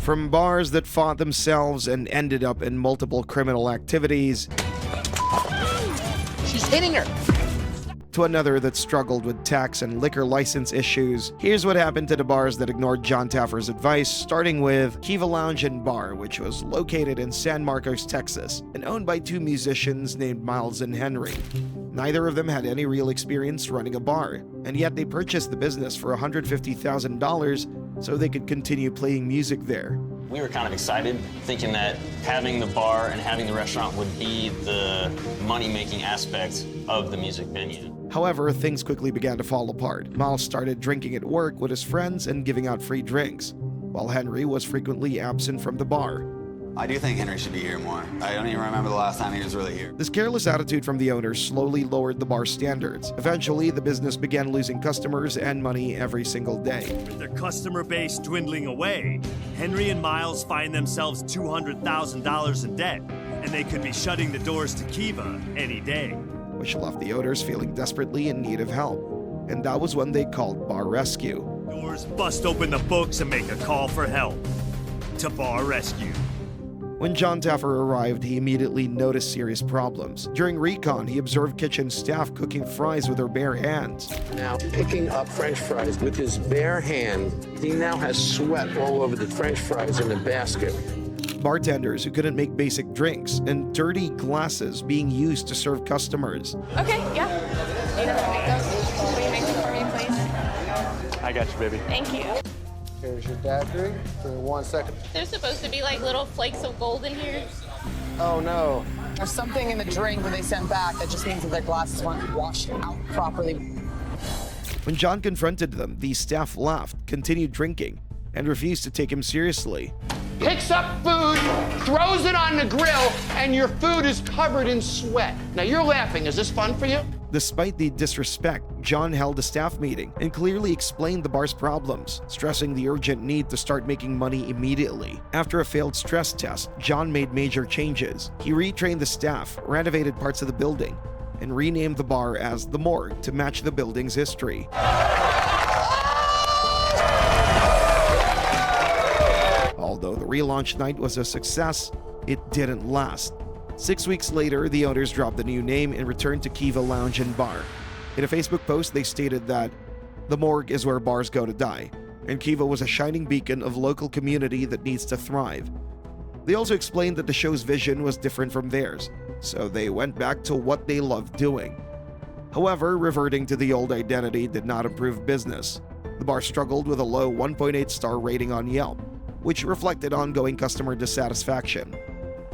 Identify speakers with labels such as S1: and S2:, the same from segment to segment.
S1: From bars that fought themselves and ended up in multiple criminal activities,
S2: she's hitting her,
S1: to another that struggled with tax and liquor license issues, here's what happened to the bars that ignored John Taffer's advice, starting with Kiva Lounge Bar, which was located in San Marcos, Texas, and owned by two musicians named Miles and Henry. Neither of them had any real experience running a bar, and yet they purchased the business for $150,000 so they could continue playing music there.
S3: We were kind of excited, thinking that having the bar and having the restaurant would be the money-making aspect of the music venue.
S1: However, things quickly began to fall apart. Miles started drinking at work with his friends and giving out free drinks, while Henry was frequently absent from the bar.
S4: I do think Henry should be here more. I don't even remember the last time he was really here.
S1: This careless attitude from the owners slowly lowered the bar's standards. Eventually, the business began losing customers and money every single day.
S5: With their customer base dwindling away, Henry and Miles find themselves $200,000 in debt, and they could be shutting the doors to Kiva any day.
S1: Which left the owners feeling desperately in need of help. And that was when they called Bar Rescue.
S5: Doors bust open the books and make a call for help to Bar Rescue.
S1: When John Taffer arrived, he immediately noticed serious problems. During recon, he observed kitchen staff cooking fries with their bare hands.
S2: Now picking up French fries with his bare hand, he now has sweat all over the French fries in the basket.
S1: Bartenders who couldn't make basic drinks, and dirty glasses being used to serve customers.
S6: Okay, yeah. You know how to make those? Will you make them for me, please?
S7: I got you, baby.
S6: Thank you.
S8: Here's your dad drink. For 1 second.
S6: There's supposed to be like little flakes of gold in here.
S8: Oh no.
S9: There's something in the drink that they sent back that just means that their glasses weren't washed out properly.
S1: When John confronted them, the staff laughed, continued drinking, and refused to take him seriously.
S2: Picks up food, throws it on the grill, and your food is covered in sweat. Now you're laughing. Is this fun for you?
S1: Despite the disrespect, John held a staff meeting and clearly explained the bar's problems, stressing the urgent need to start making money immediately. After a failed stress test, John made major changes. He retrained the staff, renovated parts of the building, and renamed the bar as The Morgue to match the building's history. Although the relaunch night was a success, it didn't last. 6 weeks later, the owners dropped the new name and returned to Kiva Lounge Bar. In a Facebook post, they stated that the morgue is where bars go to die, and Kiva was a shining beacon of local community that needs to thrive. They also explained that the show's vision was different from theirs, so they went back to what they loved doing. However, reverting to the old identity did not improve business. The bar struggled with a low 1.8-star rating on Yelp, which reflected ongoing customer dissatisfaction.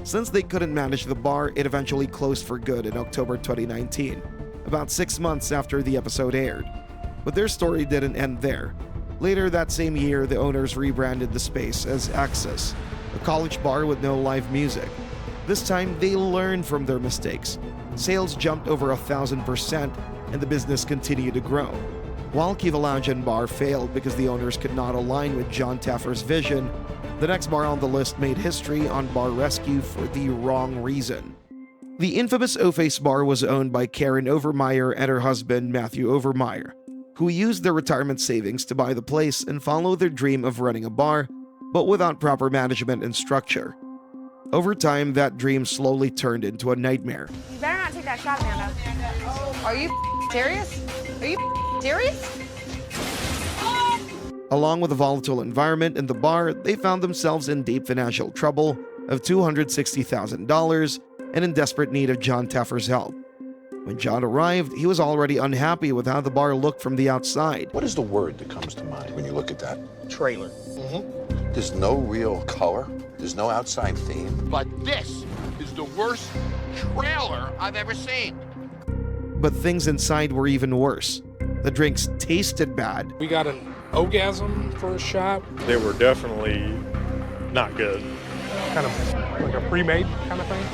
S1: Since they couldn't manage the bar, it eventually closed for good in October 2019, about 6 months after the episode aired. But their story didn't end there. Later that same year, the owners rebranded the space as Access, a college bar with no live music. This time, they learned from their mistakes. Sales jumped over 1,000%, and the business continued to grow. While Kiva Lounge Bar failed because the owners could not align with John Taffer's vision, the next bar on the list made history on Bar Rescue for the wrong reason. The infamous Oface Bar was owned by Karen Overmeyer and her husband Matthew Overmeyer, who used their retirement savings to buy the place and follow their dream of running a bar, but without proper management and structure. Over time, that dream slowly turned into a nightmare.
S6: You better not take that shot, Amanda.
S9: Are you serious? Are you serious?
S1: Along with a volatile environment in the bar, they found themselves in deep financial trouble of $260,000 and in desperate need of John Taffer's help. When John arrived, he was already unhappy with how the bar looked from the outside.
S10: What is the word that comes to mind when you look at that?
S2: Trailer.
S10: There's no real color. There's no outside theme.
S2: But this is the worst trailer I've ever seen.
S1: But things inside were even worse. The drinks tasted bad.
S7: We got an orgasm for a shot. They were definitely not good. Kind of like a pre-made kind of thing.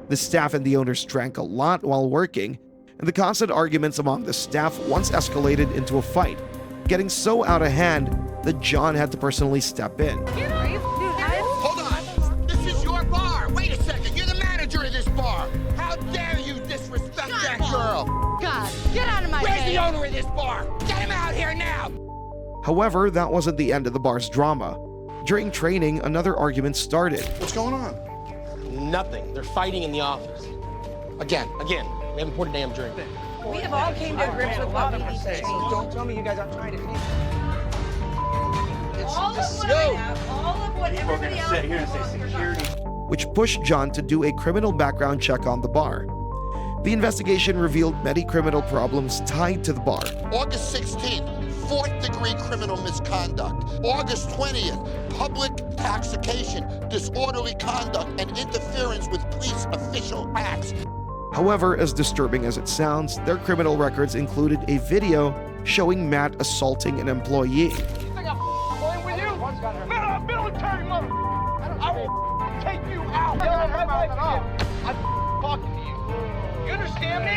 S1: The staff and the owners drank a lot while working, and the constant arguments among the staff once escalated into a fight, getting so out of hand that John had to personally step in.
S2: Hold on. This is your bar. Wait a second. You're the manager of this bar. How dare you disrespect that girl?
S9: God, get out of my
S2: Where's
S9: way.
S2: the owner of this bar? Get him out here now.
S1: However, that wasn't the end of the bar's drama. During training, another argument started.
S10: What's going on?
S8: Nothing. They're fighting in the office. Again. We haven't poured a damn drink.
S6: We have all came to grips with what we need to change.
S8: Don't tell me you guys aren't trying to change.
S6: All of what I have, all of what everybody else
S5: sit here and say security.
S1: Which pushed John to do a criminal background check on the bar. The investigation revealed many criminal problems tied to the bar.
S2: August 16th, 4th degree criminal misconduct. August 20th, public intoxication, disorderly conduct, and interference with police official acts.
S1: However, as disturbing as it sounds, their criminal records included a video showing Matt assaulting an employee.
S2: You think I'm playing with you? Man, I'm military, mother. I will take you out. I'm talking to you. You understand me?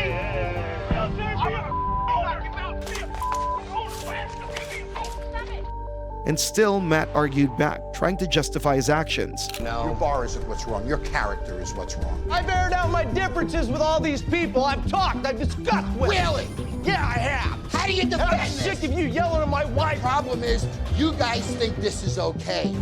S1: And still, Matt argued back, trying to justify his actions.
S10: Your bar isn't what's wrong. Your character is what's wrong.
S8: I've aired out my differences with all these people. I've talked. I've discussed with them.
S2: Really?
S8: Yeah, I have.
S2: How do you
S8: And
S2: defend
S8: I'm
S2: this?
S8: sick of you yelling at my wife.
S2: Problem is, you guys think this is okay.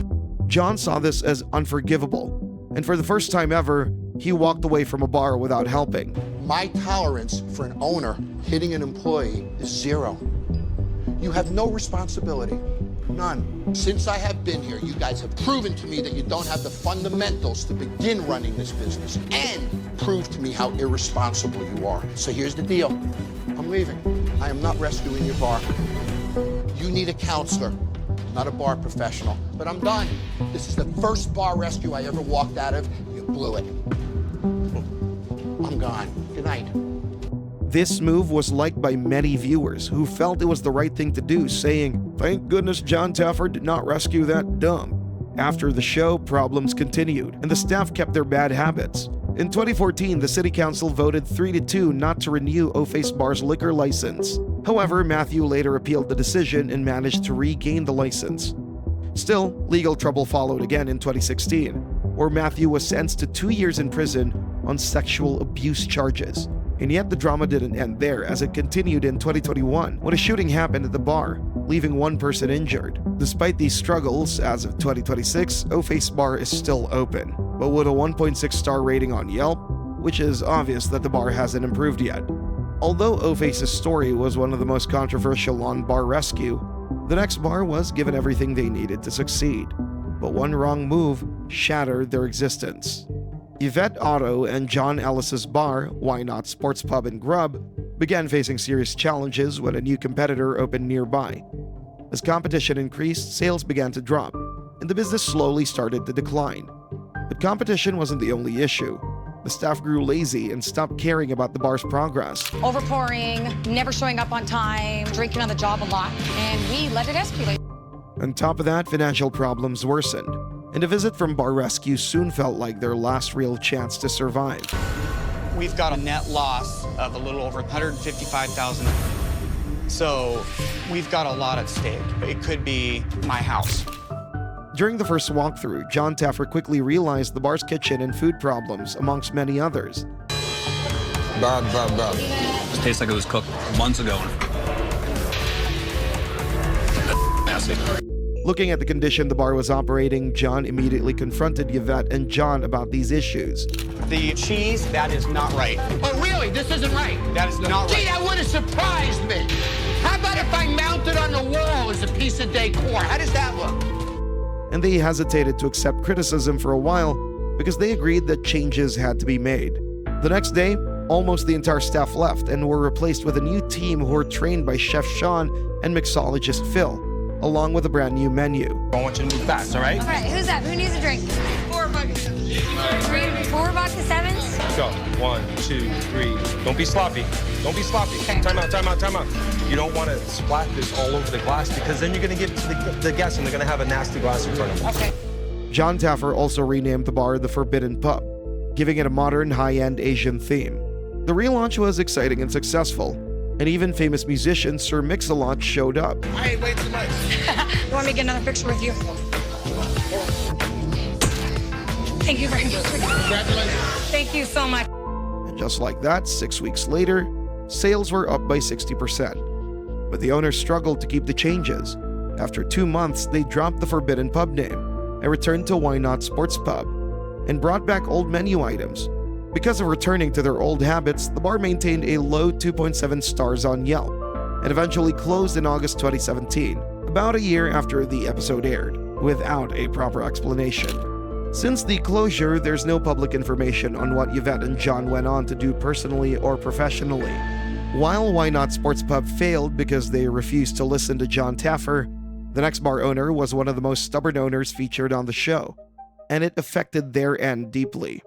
S1: John saw this as unforgivable, and for the first time ever, he walked away from a bar without helping.
S10: My tolerance for an owner hitting an employee is 0. You have no responsibility. None.
S2: Since I have been here, you guys have proven to me that you don't have the fundamentals to begin running this business, and proved to me how irresponsible you are. So here's the deal. I'm leaving. I am not rescuing your bar. You need a counselor, not a bar professional. But I'm done. This is the first bar rescue I ever walked out of. You blew it. I'm gone. Good night.
S1: This move was liked by many viewers who felt it was the right thing to do, saying, "Thank goodness John Taffer did not rescue that dump." After the show, problems continued, and the staff kept their bad habits. In 2014, the city council voted 3-2 not to renew Oface Bar's liquor license. However, Matthew later appealed the decision and managed to regain the license. Still, legal trouble followed again in 2016, where Matthew was sentenced to 2 years in prison on sexual abuse charges. And yet the drama didn't end there, as it continued in 2021 when a shooting happened at the bar, leaving one person injured. Despite these struggles, as of 2026, Oface Bar is still open, but with a 1.6 star rating on Yelp, which is obvious that the bar hasn't improved yet. Although Oface's story was one of the most controversial on bar rescue, the next bar was given everything they needed to succeed. But one wrong move shattered their existence. Yvette Otto and John Ellis's bar, Why Not Sports Pub and Grub, began facing serious challenges when a new competitor opened nearby. As competition increased, sales began to drop, and the business slowly started to decline. But competition wasn't the only issue. The staff grew lazy and stopped caring about the bar's progress.
S11: Overpouring, never showing up on time, drinking on the job a lot, and we let it escalate.
S1: On top of that, financial problems worsened, and a visit from Bar Rescue soon felt like their last real chance to survive.
S12: We've got a net loss of a little over $155,000. So we've got a lot at stake. It could be my house.
S1: During the first walkthrough, John Taffer quickly realized the bar's kitchen and food problems, amongst many others.
S13: This tastes like it was cooked months ago. Nasty.
S1: Looking at the condition the bar was operating, John immediately confronted Yvette and John about these issues.
S12: The cheese, that is not right.
S2: Oh, really? This isn't right?
S12: That is not
S2: Gee,
S12: right.
S2: that would have surprised me. How about if I mount it on the wall as a piece of decor? How does that look?
S1: And they hesitated to accept criticism for a while because they agreed that changes had to be made. The next day, almost the entire staff left and were replaced with a new team who were trained by Chef Sean and mixologist Phil, along with a brand new menu.
S12: I want you to move fast, all right?
S11: All right, who's that? Who needs a drink? 4 buckets. 4 buckets of sevens?
S7: Go. 1, 2, 3. Don't be sloppy. Don't be sloppy.
S11: Okay.
S7: Time out, time out, time out. You don't want to splat this all over the glass because then you're going to give it to the guests and they're going to have a nasty glass in front of them.
S11: Okay.
S1: John Taffer also renamed the bar the Forbidden Pub, giving it a modern, high-end Asian theme. The relaunch was exciting and successful, and even famous musician Sir Mix-a-Lot showed up.
S2: I ain't way too much.
S11: You want me to get another picture with you? Thank you very much.
S2: Congratulations.
S11: Thank you so much.
S1: And just like that, 6 weeks later, sales were up by 60%. But the owners struggled to keep the changes. After 2 months, they dropped the Forbidden Pub name. and returned to Why Not Sports Pub and brought back old menu items. Because of returning to their old habits, the bar maintained a low 2.7 stars on Yelp and eventually closed in August 2017, about a year after the episode aired, without a proper explanation. Since the closure, there's no public information on what Yvette and John went on to do personally or professionally. While Why Not Sports Pub failed because they refused to listen to John Taffer, the next bar owner was one of the most stubborn owners featured on the show, and it affected their end deeply.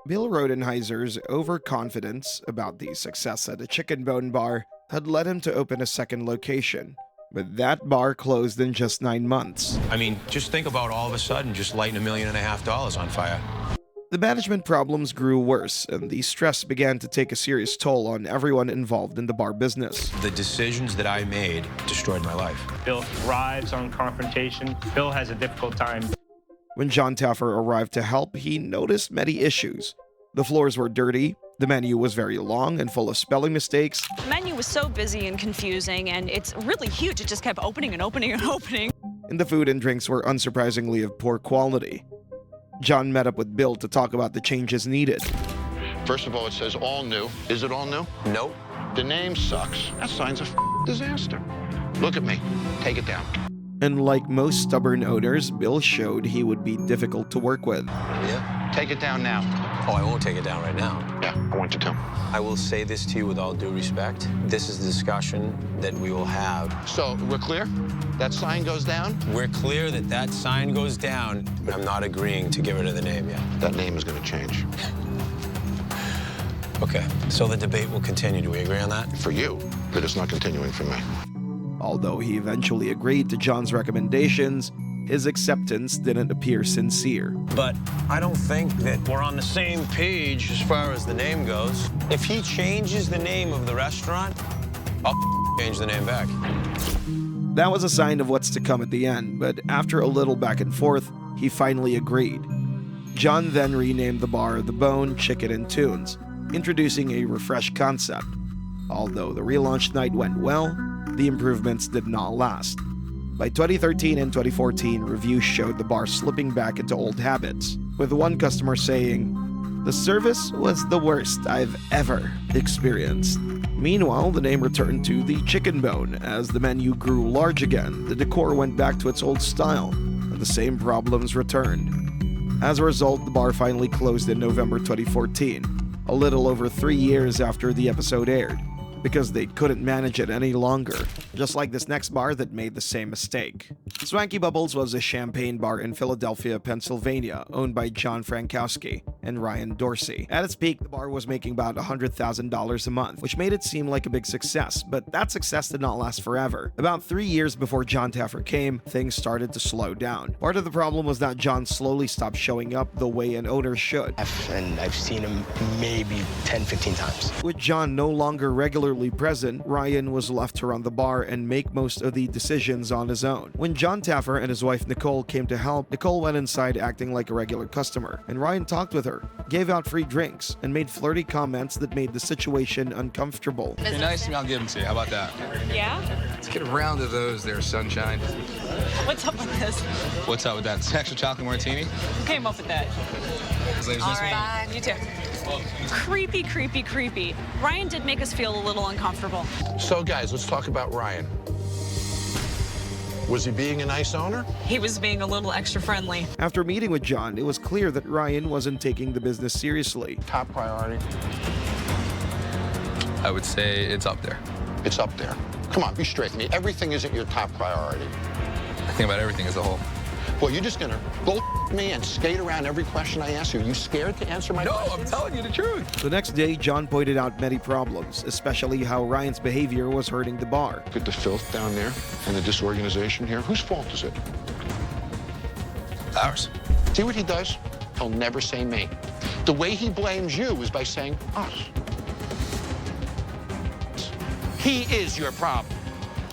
S1: Bill Rodenheiser's overconfidence about the success at a Chicken Bone Bar had led him to open a second location, but that bar closed in just 9 months.
S14: I mean, just think about all of a sudden just lighting $1.5 million on fire.
S1: The management problems grew worse, and the stress began to take a serious toll on everyone involved in the bar business.
S14: The decisions that I made destroyed my life.
S15: Bill thrives on confrontation. Bill has a difficult time.
S1: When John Taffer arrived to help, he noticed many issues. The floors were dirty, the menu was very long and full of spelling mistakes.
S16: The menu was so busy and confusing, and it's really huge. It just kept opening and opening and opening.
S1: And the food and drinks were unsurprisingly of poor quality. John met up with Bill to talk about the changes needed.
S2: First of all, it says all new. Is it all new?
S14: Nope.
S2: The name sucks. That sign's a disaster. Look at me. Take it down.
S1: And like most stubborn owners, Bill showed he would be difficult to work with.
S14: Yeah.
S2: Take it down now.
S14: Oh, I won't take it down right now.
S2: Yeah, I want you to.
S14: I will say this to you with all due respect. This is the discussion that we will have.
S2: So, we're clear? That sign goes down?
S14: We're clear that that sign goes down. I'm not agreeing to get rid of the name yet.
S2: That name is going to change.
S14: Okay, so the debate will continue. Do we agree on that?
S2: For you, but it's not continuing for me.
S1: Although he eventually agreed to John's recommendations, his acceptance didn't appear sincere.
S14: But I don't think that we're on the same page as far as the name goes. If he changes the name of the restaurant, I'll change the name back.
S1: That was a sign of what's to come at the end, but after a little back and forth, he finally agreed. John then renamed the bar The Bone, Chicken, and Tunes, introducing a refreshed concept. Although the relaunch night went well, the improvements did not last. By 2013 and 2014, reviews showed the bar slipping back into old habits, with one customer saying, "The service was the worst I've ever experienced." Meanwhile, the name returned to the Chicken Bone. As the menu grew large again, the decor went back to its old style, and the same problems returned. As a result, the bar finally closed in November 2014, a little over 3 years after the episode aired, because they couldn't manage it any longer, just like this next bar that made the same mistake. Swanky Bubbles was a champagne bar in Philadelphia, Pennsylvania, owned by John Frankowski and Ryan Dorsey. At its peak, the bar was making about $100,000 a month, which made it seem like a big success, but that success did not last forever. About 3 years before John Taffer came, things started to slow down. Part of the problem was that John slowly stopped showing up the way an owner should.
S8: And I've seen him maybe 10, 15 times.
S1: With John no longer regularly present, Ryan was left to run the bar and make most of the decisions on his own. When John Taffer and his wife Nicole came to help, Nicole went inside acting like a regular customer, and Ryan talked with her, gave out free drinks, and made flirty comments that made the situation uncomfortable.
S17: If you're nice to me, I'll give them to you. How about that?
S16: Yeah?
S17: Let's get a round of those there, sunshine.
S16: What's up with this?
S17: What's up with that? It's extra chocolate martini?
S16: Who came up with that? All right, bye. You too. Creepy, creepy, creepy. Ryan did make us feel a little uncomfortable.
S2: So, guys, let's talk about Ryan. Was he being a nice owner?
S16: He was being a little extra friendly.
S1: After meeting with John, it was clear that Ryan wasn't taking the business seriously.
S2: Top priority?
S17: I would say it's up there.
S2: It's up there. Come on, be straight with me. Everything isn't your top priority.
S17: I think about everything as a whole.
S2: Well, you're just gonna bull me and skate around every question I ask you. Are you scared to answer my question?
S17: No, I'm telling you the truth.
S1: The next day, John pointed out many problems, especially how Ryan's behavior was hurting the bar.
S2: Look at the filth down there and the disorganization here. Whose fault is it?
S17: Ours.
S2: See what he does? He'll never say me. The way he blames you is by saying us. He is your problem.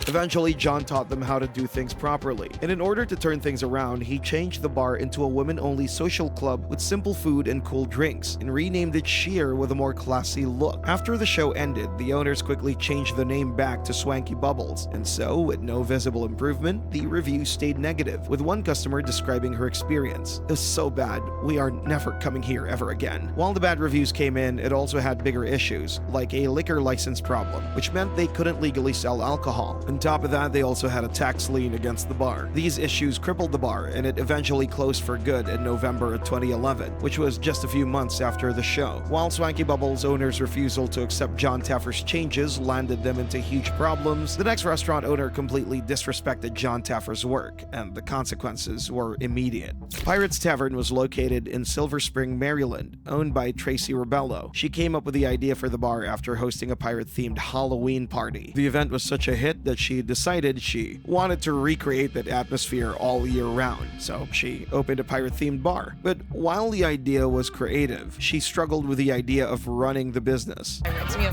S1: Eventually, John taught them how to do things properly, and in order to turn things around, he changed the bar into a women-only social club with simple food and cool drinks, and renamed it Sheer with a more classy look. After the show ended, the owners quickly changed the name back to Swanky Bubbles, and so, with no visible improvement, the review stayed negative, with one customer describing her experience. "It was so bad, we are never coming here ever again." While the bad reviews came in, it also had bigger issues, like a liquor license problem, which meant they couldn't legally sell alcohol. On top of that, they also had a tax lien against the bar. These issues crippled the bar, and it eventually closed for good in November of 2011, which was just a few months after the show. While Swanky Bubbles' owners' refusal to accept John Taffer's changes landed them into huge problems, the next restaurant owner completely disrespected John Taffer's work, and the consequences were immediate. Pirates Tavern was located in Silver Spring, Maryland, owned by Tracy Rebello. She came up with the idea for the bar after hosting a pirate-themed Halloween party. The event was such a hit that she decided she wanted to recreate that atmosphere all year round, so she opened a pirate-themed bar. But while the idea was creative, she struggled with the idea of running the business.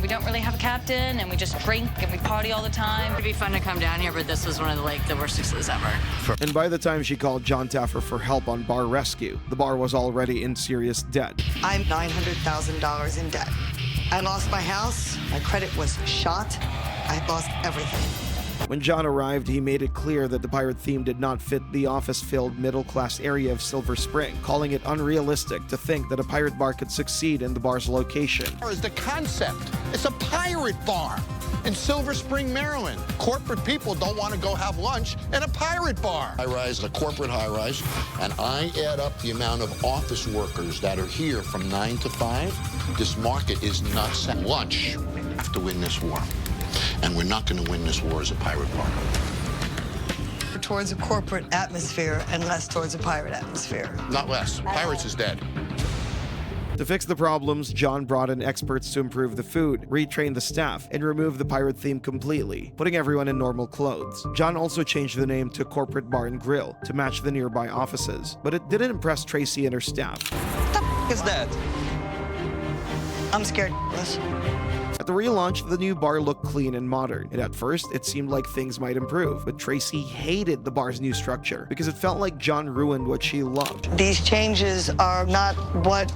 S11: We don't really have a captain, and we just drink and we party all the time.
S18: It'd be fun to come down here, but this was one of the worst successes ever.
S1: And by the time she called John Taffer for help on bar rescue, the bar was already in serious debt.
S19: I'm $900,000 in debt. I lost my house, my credit was shot, I lost everything.
S1: When John arrived, he made it clear that the pirate theme did not fit the office-filled middle-class area of Silver Spring, calling it unrealistic to think that a pirate bar could succeed in the bar's location.
S2: Is the concept. It's a pirate bar in Silver Spring, Maryland. Corporate people don't want to go have lunch in a pirate bar. High-rise, a corporate high-rise, and I add up the amount of office workers that are here from 9 to 5. This market is nuts. Lunch. We have to win this war. And we're not going to win this war as a pirate bar.
S19: Towards a corporate atmosphere and less towards a pirate atmosphere.
S2: Not less. Pirates is dead.
S1: To fix the problems, John brought in experts to improve the food, retrain the staff, and remove the pirate theme completely, putting everyone in normal clothes. John also changed the name to Corporate Bar and Grill to match the nearby offices, but it didn't impress Tracy and her staff.
S19: What the f is that? I'm scared.
S1: At the relaunch, the new bar looked clean and modern, and at first, it seemed like things might improve, but Tracy hated the bar's new structure because it felt like John ruined what she loved.
S19: These changes are not what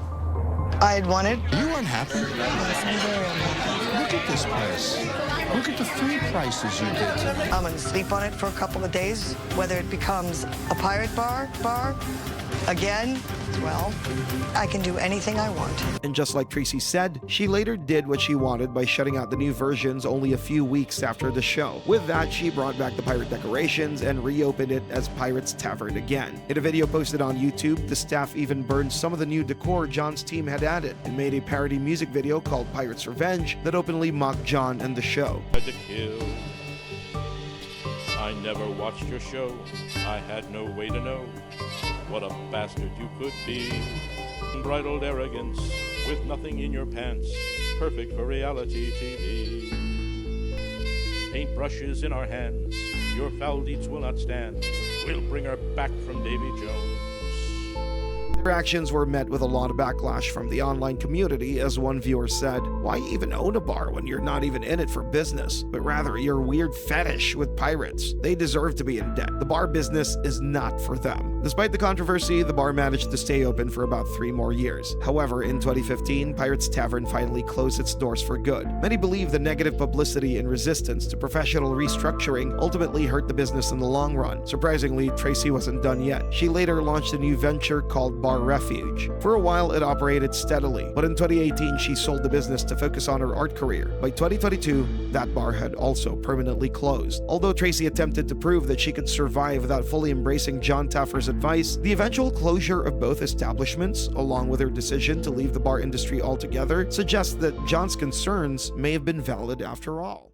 S19: I had wanted.
S2: Are you unhappy? Look at this place. Look at the food prices you did today.
S19: I'm gonna sleep on it for a couple of days, whether it becomes a pirate bar again, well, I can do anything I want.
S1: And just like Tracy said, she later did what she wanted by shutting out the new versions only a few weeks after the show. With that, she brought back the pirate decorations and reopened it as Pirates Tavern again. In a video posted on YouTube, the staff even burned some of the new decor John's team had added and made a parody music video called Pirates Revenge that openly mocked John and the show.
S20: To kill. I never watched your show. I had no way to know what a bastard you could be. Unbridled arrogance with nothing in your pants, perfect for reality TV. Paintbrushes in our hands, your foul deeds will not stand. We'll bring her back from Davy Jones.
S1: Their actions were met with a lot of backlash from the online community, as one viewer said, "Why even own a bar when you're not even in it for business, but rather your weird fetish with pirates? They deserve to be in debt. The bar business is not for them." Despite the controversy, the bar managed to stay open for about 3 more years. However, in 2015, Pirates Tavern finally closed its doors for good. Many believe the negative publicity and resistance to professional restructuring ultimately hurt the business in the long run. Surprisingly, Tracy wasn't done yet. She later launched a new venture called Bar Refuge. For a while, it operated steadily, but in 2018, she sold the business to focus on her art career. By 2022, that bar had also permanently closed. Although Tracy attempted to prove that she could survive without fully embracing John Taffer's advice, the eventual closure of both establishments, along with her decision to leave the bar industry altogether, suggests that John's concerns may have been valid after all.